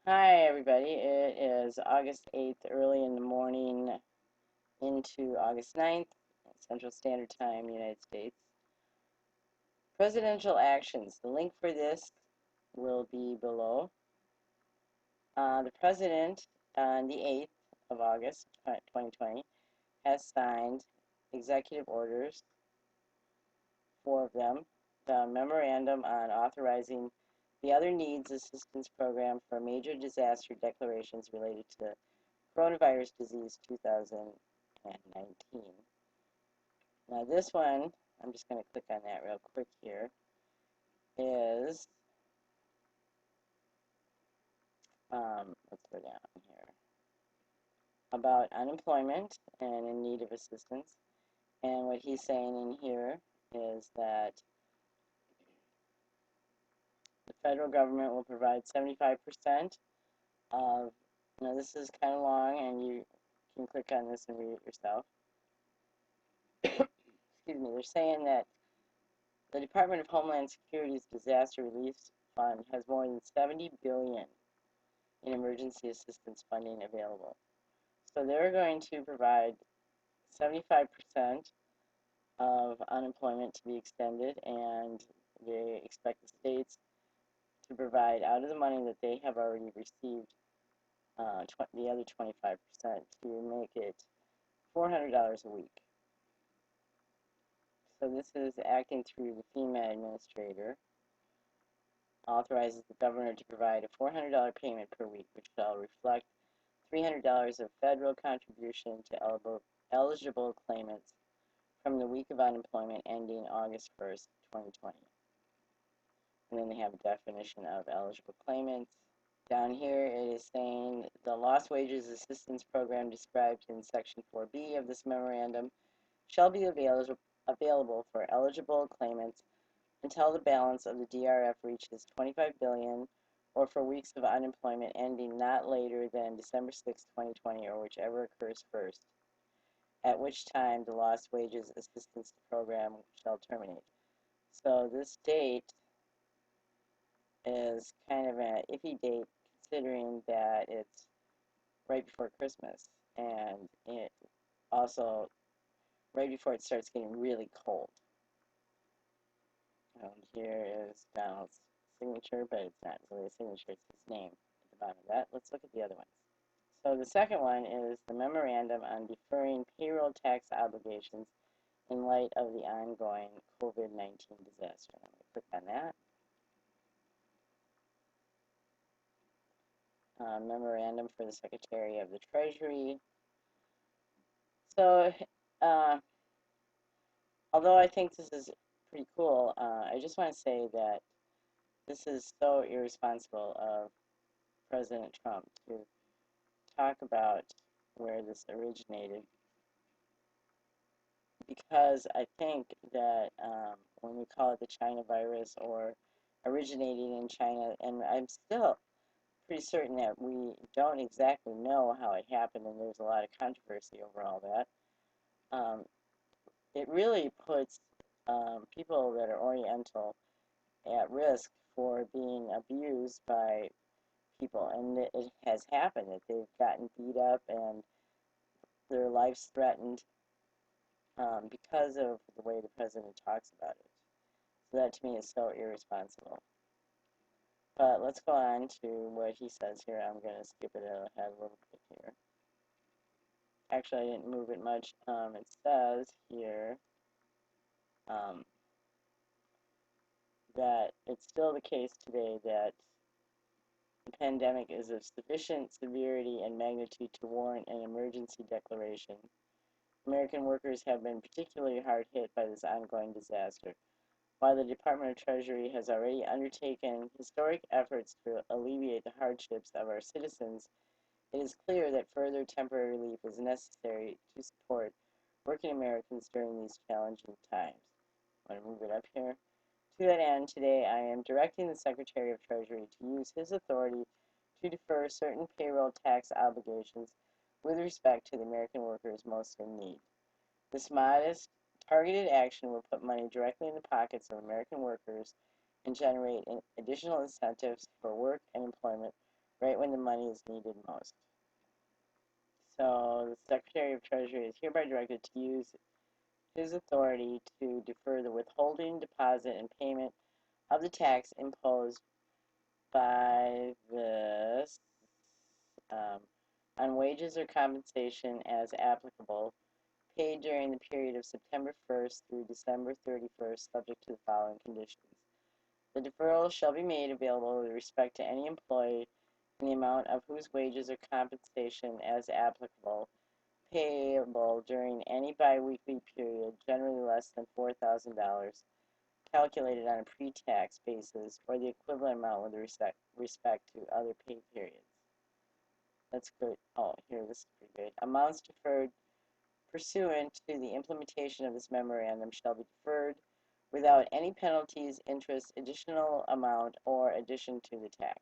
Hi, everybody. It is August 8th, early in the morning into August 9th, Central Standard Time, United States. Presidential actions. The link for this will be below. The President, on the 8th of August, 2020, has signed executive orders, four of them, the memorandum on authorizing the Other Needs Assistance Program for Major Disaster Declarations related to coronavirus disease 2019. Now this one, I'm just going to click on that real quick here, is, let's go down here, about unemployment and in need of assistance. And what he's saying in here is that the federal government will provide 75% of, now this is kind of long and you can click on this and read it yourself. Excuse me, they're saying that the Department of Homeland Security's Disaster Relief Fund has more than $70 billion in emergency assistance funding available. So they're going to provide 75% of unemployment to be extended, and they expect the states to provide out of the money that they have already received the other 25% to make it $400 a week. So this is acting through the FEMA administrator, authorizes the governor to provide a $400 payment per week, which shall reflect $300 of federal contribution to eligible claimants from the week of unemployment ending August 1st, 2020. And then they have a definition of eligible claimants. Down here it is saying the Lost Wages Assistance Program described in Section 4B of this memorandum shall be available for eligible claimants until the balance of the DRF reaches $25 billion or for weeks of unemployment ending not later than December 6, 2020, or whichever occurs first, at which time the Lost Wages Assistance Program shall terminate. So this date is kind of an iffy date considering that it's right before Christmas and it also right before it starts getting really cold. And here is Donald's signature, but it's not really a signature, it's his name at the bottom of that. Let's look at the other ones. So the second one is the memorandum on deferring payroll tax obligations in light of the ongoing COVID-19 disaster. I'm going to click on that. Memorandum for the Secretary of the Treasury. So, although I think this is pretty cool, I just want to say that this is so irresponsible of President Trump to talk about where this originated, because I think that when we call it the China virus or originating in China, and I'm still pretty certain that we don't exactly know how it happened, and there's a lot of controversy over all that. It really puts people that are Oriental at risk for being abused by people, and it has happened that they've gotten beat up and their lives threatened because of the way the president talks about it. So that to me is so irresponsible. But let's go on to what he says here. I'm going to skip it ahead a little bit here. Actually, I didn't move it much. It says here that it's still the case today that the pandemic is of sufficient severity and magnitude to warrant an emergency declaration. American workers have been particularly hard hit by this ongoing disaster. While the Department of Treasury has already undertaken historic efforts to alleviate the hardships of our citizens, it is clear that further temporary relief is necessary to support working Americans during these challenging times. I'm going to move it up here. To that end, today I am directing the Secretary of Treasury to use his authority to defer certain payroll tax obligations with respect to the American workers most in need. This modest, targeted action will put money directly in the pockets of American workers and generate additional incentives for work and employment right when the money is needed most. So the Secretary of Treasury is hereby directed to use his authority to defer the withholding, deposit, and payment of the tax imposed by this on wages or compensation as applicable, paid during the period of September 1st through December 31st, subject to the following conditions. The deferral shall be made available with respect to any employee in the amount of whose wages or compensation as applicable, payable during any biweekly period, generally less than $4,000, calculated on a pre-tax basis, or the equivalent amount with respect to other pay periods. That's good. Oh, here, this is pretty good. Amounts deferred pursuant to the implementation of this memorandum shall be deferred without any penalties, interest, additional amount, or addition to the tax.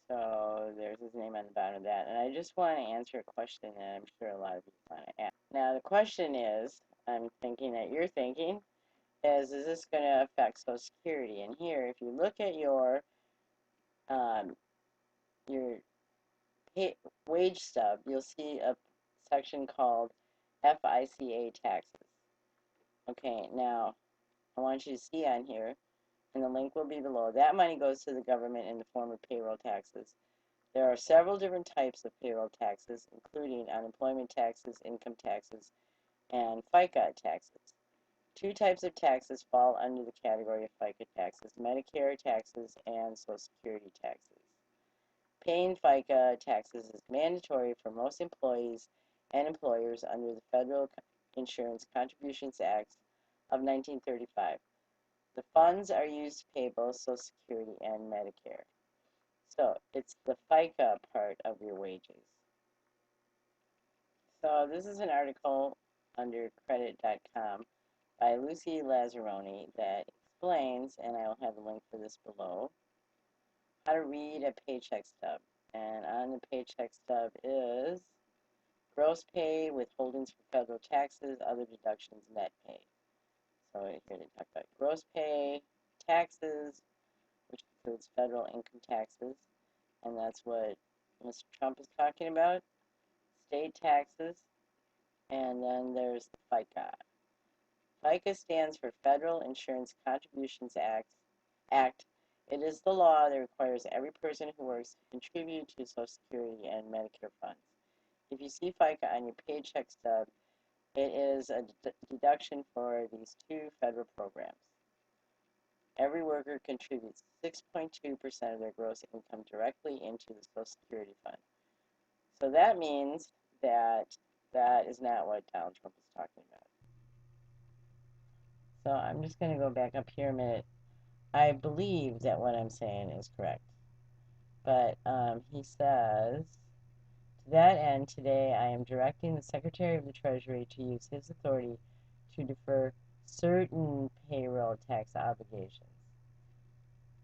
So there's his name on the bottom of that. And I just want to answer a question that I'm sure a lot of you want to ask. Now, the question is, I'm thinking that you're thinking, is this going to affect Social Security? And here, if you look at your wage stub, you'll see a section called FICA taxes. Okay, now I want you to see on here, and the link will be below, that money goes to the government in the form of payroll taxes. There are several different types of payroll taxes, including unemployment taxes, income taxes, and FICA taxes. Two types of taxes fall under the category of FICA taxes: Medicare taxes and Social Security taxes. Paying FICA taxes is mandatory for most employees and employers under the Federal Insurance Contributions Act of 1935. The funds are used to pay both Social Security and Medicare. So it's the FICA part of your wages. So this is an article under credit.com by Lucy Lazzaroni that explains, and I will have a link for this below, how to read a paycheck stub. And on the paycheck stub is gross pay, withholdings for federal taxes, other deductions, net pay. So here they talk about gross pay, taxes, which includes federal income taxes, and that's what Mr. Trump is talking about, state taxes, and then there's the FICA. FICA stands for Federal Insurance Contributions Act. It is the law that requires every person who works to contribute to Social Security and Medicare funds. If you see FICA on your paycheck stub, it is a deduction for these two federal programs. Every worker contributes 6.2% of their gross income directly into the Social Security fund. So that means that that is not what Donald Trump is talking about. So I'm just going to go back up here a minute. I believe that what I'm saying is correct. But he says, to that end, today I am directing the Secretary of the Treasury to use his authority to defer certain payroll tax obligations.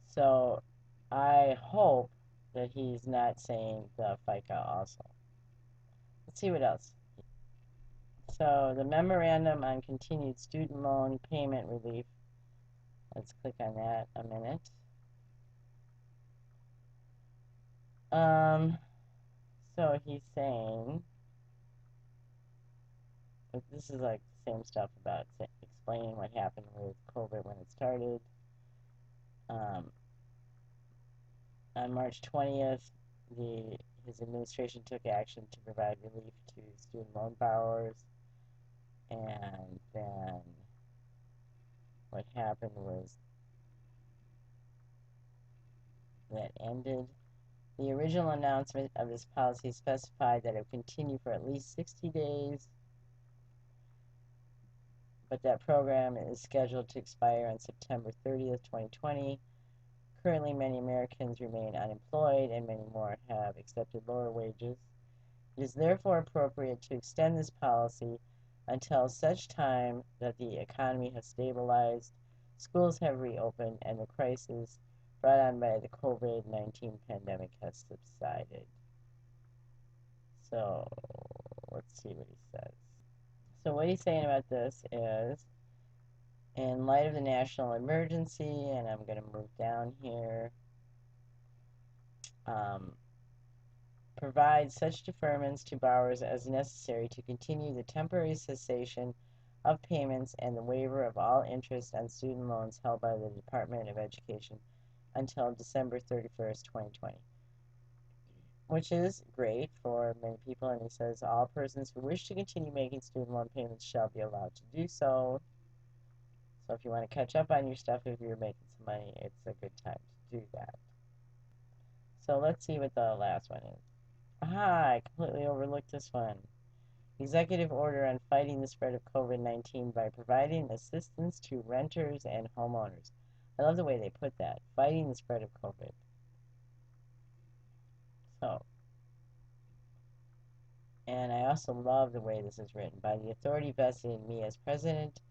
So I hope that he's not saying the FICA also. Let's see what else. So the memorandum on continued student loan payment relief. Let's click on that a minute. So he's saying, this is like the same stuff about explaining what happened with COVID when it started. On March 20th, his administration took action to provide relief to student loan borrowers, and then what happened was that ended. The original announcement of this policy specified that it would continue for at least 60 days, but that program is scheduled to expire on September 30th, 2020. Currently, many Americans remain unemployed, and many more have accepted lower wages. It is therefore appropriate to extend this policy until such time that the economy has stabilized, schools have reopened, and the crisis brought on by the COVID-19 pandemic has subsided. So let's see what he says. So what he's saying about this is, in light of the national emergency, and I'm going to move down here, um, provide such deferments to borrowers as necessary to continue the temporary cessation of payments and the waiver of all interest on student loans held by the Department of Education until December 31st, 2020, which is great for many people. And he says all persons who wish to continue making student loan payments shall be allowed to do so. So if you want to catch up on your stuff, if you're making some money, it's a good time to do that. So let's see what the last one is. I completely overlooked this one. Executive order on fighting the spread of COVID-19 by providing assistance to renters and homeowners. I love the way they put that, fighting the spread of COVID. So, and I also love the way this is written. By the authority vested in me as president,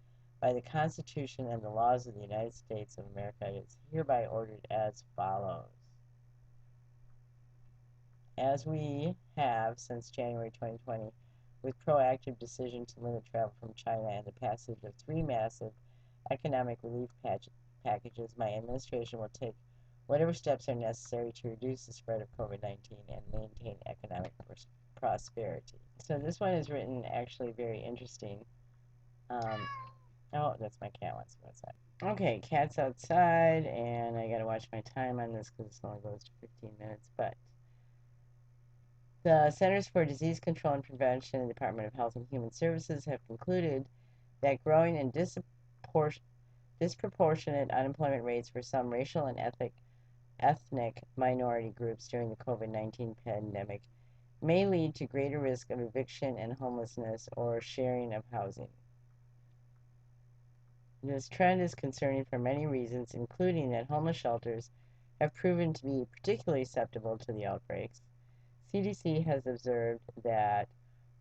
by the Constitution and the laws of the United States of America, it is hereby ordered as follows. As we have since January 2020, with proactive decision to limit travel from China and the passage of 3 massive economic relief packages, my administration will take whatever steps are necessary to reduce the spread of COVID-19 and maintain economic prosperity. So this one is written actually very interesting. Oh, that's my cat wants to go outside. Okay, cat's outside, and I gotta watch my time on this because this only goes to 15 minutes, but the Centers for Disease Control and Prevention and the Department of Health and Human Services have concluded that growing and disproportionate unemployment rates for some racial and ethnic minority groups during the COVID-19 pandemic may lead to greater risk of eviction and homelessness or sharing of housing. This trend is concerning for many reasons, including that homeless shelters have proven to be particularly susceptible to the outbreaks. CDC has observed that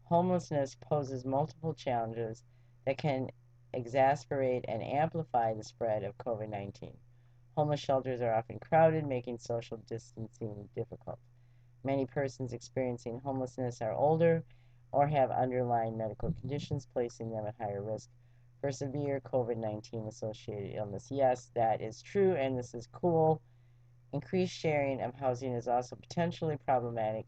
homelessness poses multiple challenges that can exacerbate and amplify the spread of COVID-19. Homeless shelters are often crowded, making social distancing difficult. Many persons experiencing homelessness are older or have underlying medical conditions, placing them at higher risk for severe COVID-19 associated illness. Yes, that is true, and this is cool. Increased sharing of housing is also potentially problematic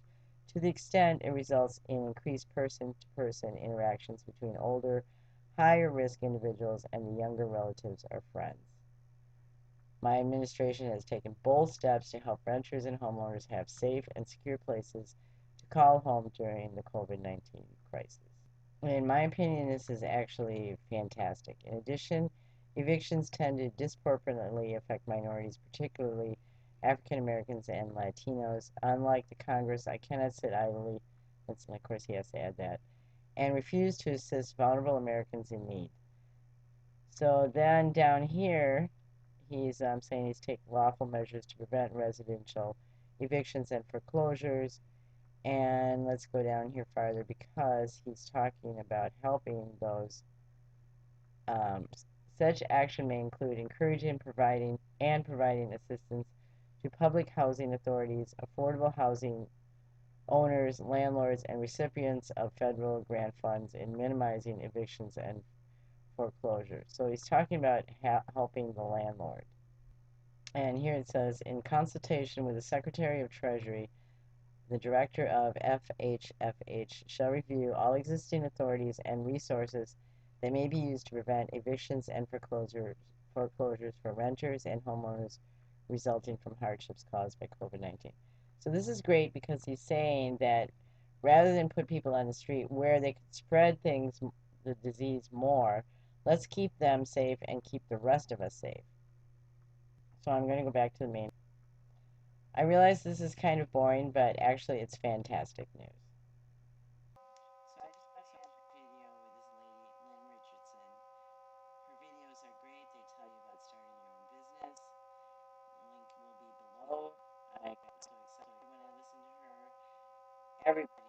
to the extent it results in increased person-to-person interactions between older, higher-risk individuals and the younger relatives or friends. My administration has taken bold steps to help renters and homeowners have safe and secure places to call home during the COVID-19 crisis. In my opinion, this is actually fantastic. In addition, evictions tend to disproportionately affect minorities, particularly African Americans and Latinos. Unlike the Congress, I cannot sit idly, and of course he has to add that, and refuse to assist vulnerable Americans in need. So then down here, he's saying he's taking lawful measures to prevent residential evictions and foreclosures. And let's go down here farther because he's talking about helping those. Such action may include encouraging, providing assistance to public housing authorities, affordable housing owners, landlords, and recipients of federal grant funds in minimizing evictions and foreclosures. So he's talking about helping the landlord. And here it says, in consultation with the Secretary of Treasury, the Director of FHFH shall review all existing authorities and resources that may be used to prevent evictions and foreclosures for renters and homeowners resulting from hardships caused by COVID-19. So this is great because he's saying that rather than put people on the street where they could spread the disease more, let's keep them safe and keep the rest of us safe. So I'm going to go back to the main. I realize this is kind of boring, but actually it's fantastic news. So I just watched a video with this lady, Lynn Richardson. Her videos are great. They tell you about starting your own business. The link will be below. I got so excited when I listened to her. Everybody